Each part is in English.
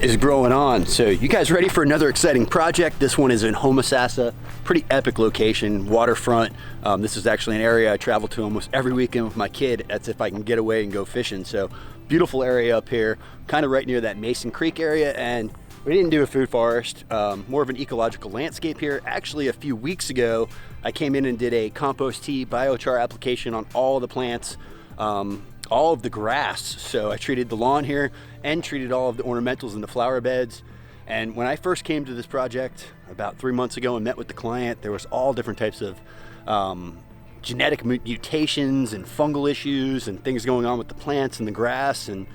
What is growing on? So you guys ready for another exciting project? This one is in Homassasa, pretty epic location, waterfront. This is actually an area I travel to almost every weekend with my kid. That's if I can get away and go fishing. So beautiful area up here, kind of right near that Mason Creek area. And we didn't do a food forest, more of an ecological landscape here. Actually, a few weeks ago, I came in and did a compost tea biochar application on all the plants, all of the grass. So I treated the lawn here and treated all of the ornamentals in the flower beds. And when I first came to this project about 3 months ago and met with the client, there was all different types of genetic mutations and fungal issues and things going on with the plants and the grass. And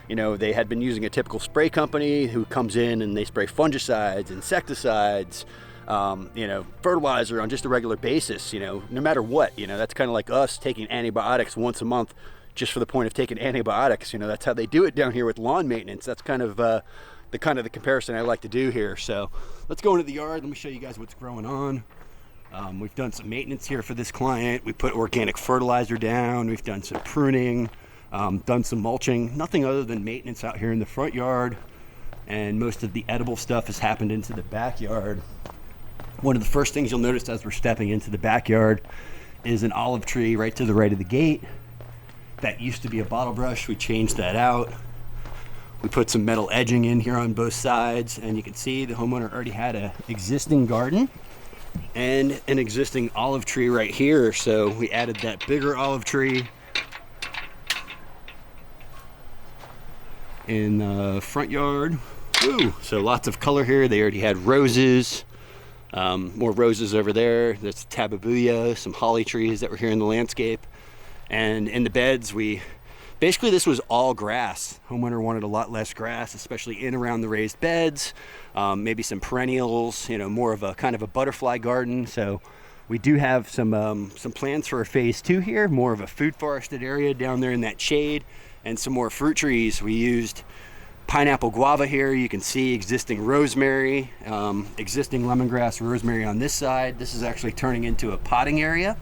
you know, they had been using a typical spray company who comes in and they spray fungicides, insecticides, you know, fertilizer on just a regular basis, you know, no matter what. You know, that's kind of like us taking antibiotics once a month just for the point of taking antibiotics. You know, that's how they do it down here with lawn maintenance. That's kind of the comparison I like to do here. So let's go into the yard. Let me show you guys what's growing on. We've done some maintenance here for this client. We put organic fertilizer down. We've done some pruning, done some mulching, nothing other than maintenance out here in the front yard. And most of the edible stuff has happened into the backyard. One of the first things you'll notice as we're stepping into the backyard is an olive tree right to the right of the gate. That used to be a bottle brush. We changed that out. We put some metal edging in here on both sides, and you can see the homeowner already had an existing garden and an existing olive tree right here. So we added that bigger olive tree in the front yard. Woo! So lots of color here. They already had roses, more roses over there. There's tababuya, some holly trees that were here in the landscape. And in the beds, basically this was all grass. Homeowner wanted a lot less grass, especially in around the raised beds, maybe some perennials, you know, more of a kind of a butterfly garden. So we do have some plans for a phase 2 here, more of a food forested area down there in that shade, and some more fruit trees. We used pineapple guava here. You can see existing rosemary, existing lemongrass, rosemary on this side. This is actually turning into a potting area.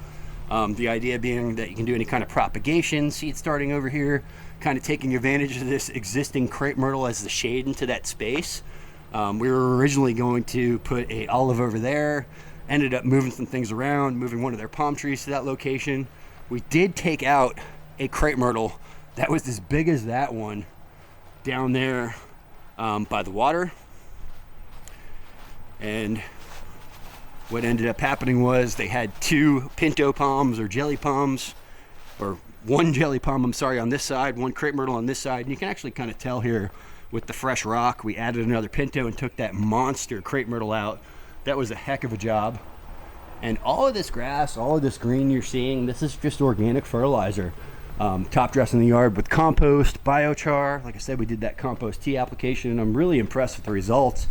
The idea being that you can do any kind of propagation, seed starting over here, kind of taking advantage of this existing crepe myrtle as the shade into that space. We were originally going to put a olive over there, ended up moving some things around, moving one of their palm trees to that location. We did take out a crepe myrtle that was as big as that one down there by the water. And what ended up happening was they had 2 pinto palms or jelly palms, or 1 jelly palm, I'm sorry, on this side, 1 crepe myrtle on this side. And you can actually kind of tell here with the fresh rock. We added another pinto and took that monster crepe myrtle out. That was a heck of a job. And all of this grass, all of this green you're seeing, this is just organic fertilizer. Top dressing the yard with compost, biochar. Like I said, we did that compost tea application, and I'm really impressed with the results.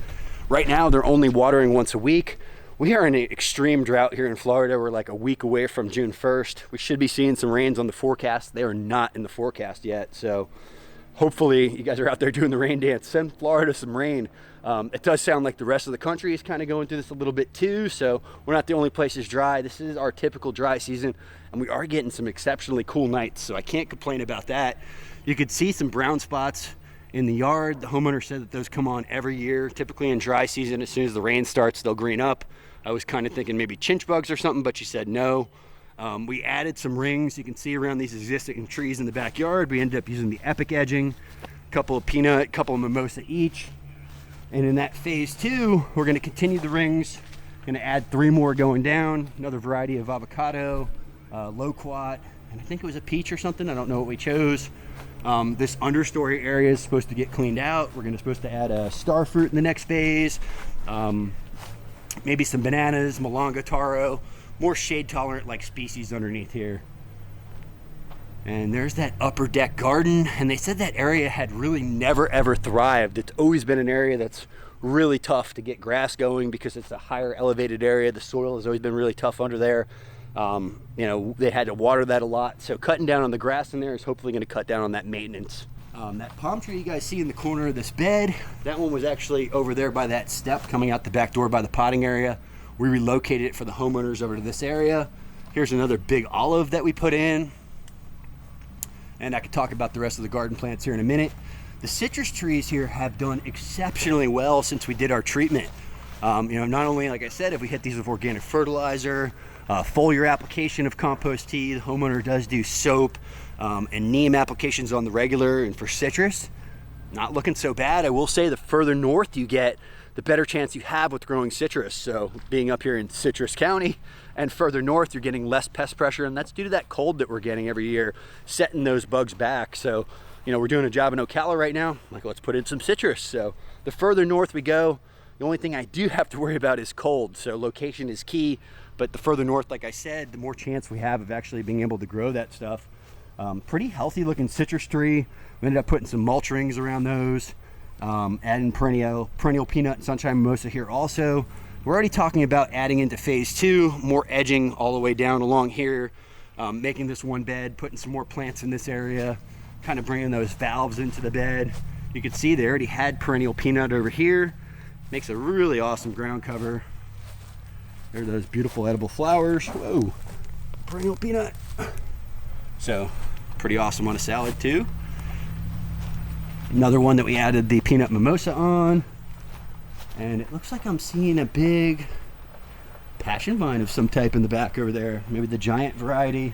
Right now, they're only watering once a week. We are in an extreme drought here in Florida. We're like a week away from June 1st. We should be seeing some rains on the forecast. They are not in the forecast yet. So hopefully you guys are out there doing the rain dance. Send Florida some rain. It does sound like the rest of the country is kind of going through this a little bit too. So we're not the only place that's dry. This is our typical dry season, and we are getting some exceptionally cool nights. So I can't complain about that. You could see some brown spots in the yard. The homeowner said that those come on every year. Typically in dry season, as soon as the rain starts, they'll green up. I was kind of thinking maybe chinch bugs or something, but she said no. We added some rings you can see around these existing trees in the backyard. We ended up using the epic edging, a couple of peanut, a couple of mimosa each. And in that phase 2, we're going to continue the rings. Going to add 3 more going down, another variety of avocado, loquat, and I think it was a peach or something. I don't know what we chose. This understory area is supposed to get cleaned out. We're supposed to add a star fruit in the next phase. Maybe some bananas, malanga taro, more shade tolerant like species underneath here. And there's that upper deck garden, and they said that area had really never ever thrived. It's always been an area that's really tough to get grass going because it's a higher elevated area. The soil has always been really tough under there. You know, they had to water that a lot. So cutting down on the grass in there is hopefully going to cut down on that maintenance. That palm tree you guys see in the corner of this bed, that one was actually over there by that step coming out the back door by the potting area. We relocated it for the homeowners over to this area. Here's another big olive that we put in. And I could talk about the rest of the garden plants here in a minute. The citrus trees here have done exceptionally well since we did our treatment. Not only, like I said, if we hit these with organic fertilizer, foliar application of compost tea, the homeowner does do soap and neem applications on the regular, and for citrus, not looking so bad. I will say the further north you get, the better chance you have with growing citrus. So being up here in Citrus County and further north, you're getting less pest pressure, and that's due to that cold that we're getting every year, setting those bugs back. So, we're doing a job in Ocala right now, like, let's put in some citrus. So the further north we go, the only thing I do have to worry about is cold. So location is key, but the further north, like I said, the more chance we have of actually being able to grow that stuff. Pretty healthy looking citrus tree. We ended up putting some mulch rings around those, adding perennial peanut and sunshine mimosa here also. We're already talking about adding into phase 2, more edging all the way down along here, making this one bed, putting some more plants in this area, kind of bringing those valves into the bed. You can see they already had perennial peanut over here. Makes a really awesome ground cover. There are those beautiful edible flowers. Whoa, perennial peanut. So pretty awesome on a salad too. Another one that we added the peanut mimosa on. And it looks like I'm seeing a big passion vine of some type in the back over there. Maybe the giant variety.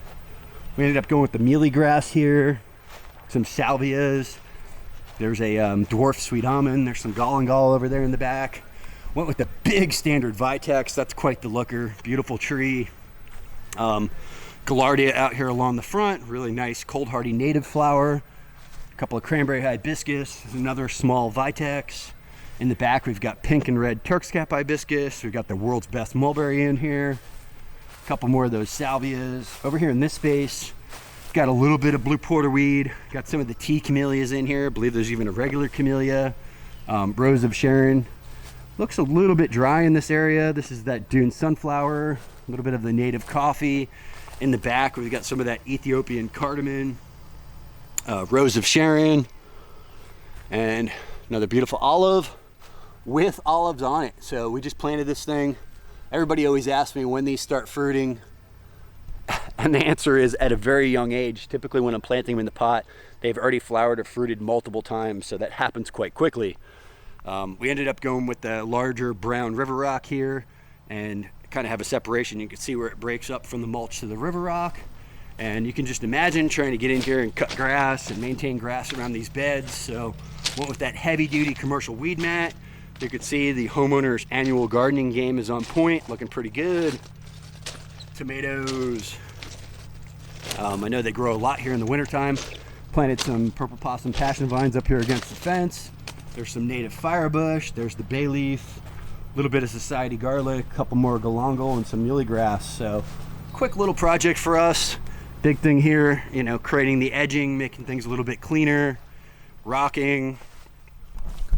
We ended up going with the mealy grass here. Some salvias. There's a dwarf sweet almond. There's some galangal over there in the back. Went with the big standard vitex. That's quite the looker. Beautiful tree. Gaillardia out here along the front. Really nice cold hardy native flower. A couple of cranberry hibiscus. There's another small vitex. In the back we've got pink and red Turk's cap hibiscus. We've got the world's best mulberry in here. A couple more of those salvias. Over here in this space, got a little bit of blue porterweed. Got some of the tea camellias in here. I believe there's even a regular camellia. Rose of Sharon. Looks a little bit dry in this area. This is that dune sunflower. A little bit of the native coffee. In the back, we've got some of that Ethiopian cardamom. Rose of Sharon. And another beautiful olive with olives on it. So we just planted this thing. Everybody always asks me when these start fruiting. And the answer is at a very young age. Typically when I'm planting them in the pot, they've already flowered or fruited multiple times, so that happens quite quickly. We ended up going with the larger brown river rock here and kind of have a separation. You can see where it breaks up from the mulch to the river rock. And you can just imagine trying to get in here and cut grass and maintain grass around these beds. So went with that heavy duty commercial weed mat. You can see the homeowner's annual gardening game is on point, looking pretty good. Tomatoes. I know they grow a lot here in the wintertime. Planted some purple possum passion vines up here against the fence. There's some native firebush. There's the bay leaf. A little bit of society garlic, a couple more galangal, and some muley grass. So quick little project for us. Big thing here, creating the edging, making things a little bit cleaner, rocking.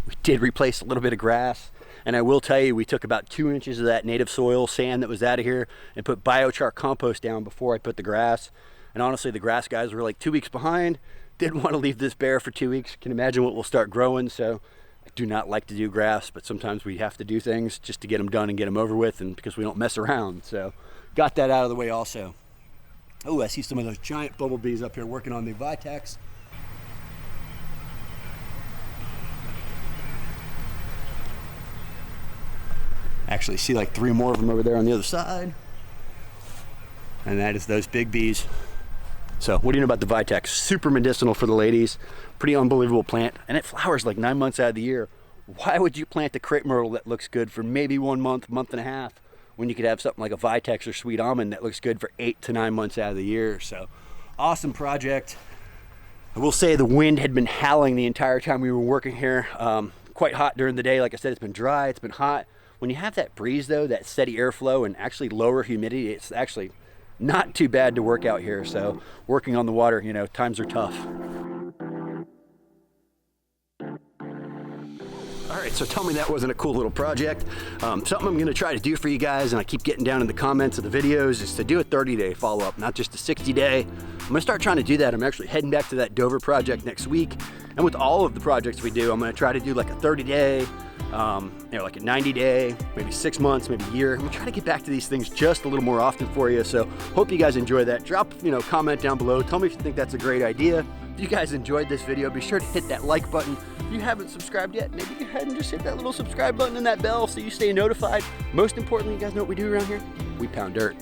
We did replace a little bit of grass. And I will tell you, we took about 2 inches of that native soil sand that was out of here and put biochar compost down before I put the grass. And honestly, the grass guys were like 2 weeks behind. Didn't want to leave this bare for 2 weeks. Can imagine what will start growing. So I do not like to do grass, but sometimes we have to do things just to get them done and get them over with, and because we don't mess around. So got that out of the way also. Oh, I see some of those giant bumblebees up here working on the vitex. Actually see like 3 more of them over there on the other side. And that is those big bees. So what do you know about the vitex? Super medicinal for the ladies. Pretty unbelievable plant. And it flowers like 9 months out of the year. Why would you plant a crepe myrtle that looks good for maybe 1 month, month and a half, when you could have something like a vitex or sweet almond that looks good for 8 to 9 months out of the year? So awesome project. I will say the wind had been howling the entire time we were working here. Quite hot during the day. Like I said, it's been dry, it's been hot. When you have that breeze though, that steady airflow and actually lower humidity, it's actually not too bad to work out here. So working on the water, times are tough. All right, so tell me that wasn't a cool little project. Something I'm gonna try to do for you guys, and I keep getting down in the comments of the videos, is to do a 30-day follow-up, not just a 60-day. I'm gonna start trying to do that. I'm actually heading back to that Dover project next week. And with all of the projects we do, I'm gonna try to do like a 30-day, like a 90-day, maybe 6 months, maybe a year. I'm gonna try to get back to these things just a little more often for you. So hope you guys enjoy that. Drop, comment down below. Tell me if you think that's a great idea. If you guys enjoyed this video, be sure to hit that like button. If you haven't subscribed yet, maybe go ahead and just hit that little subscribe button and that bell so you stay notified. Most importantly, you guys know what we do around here? We pound dirt.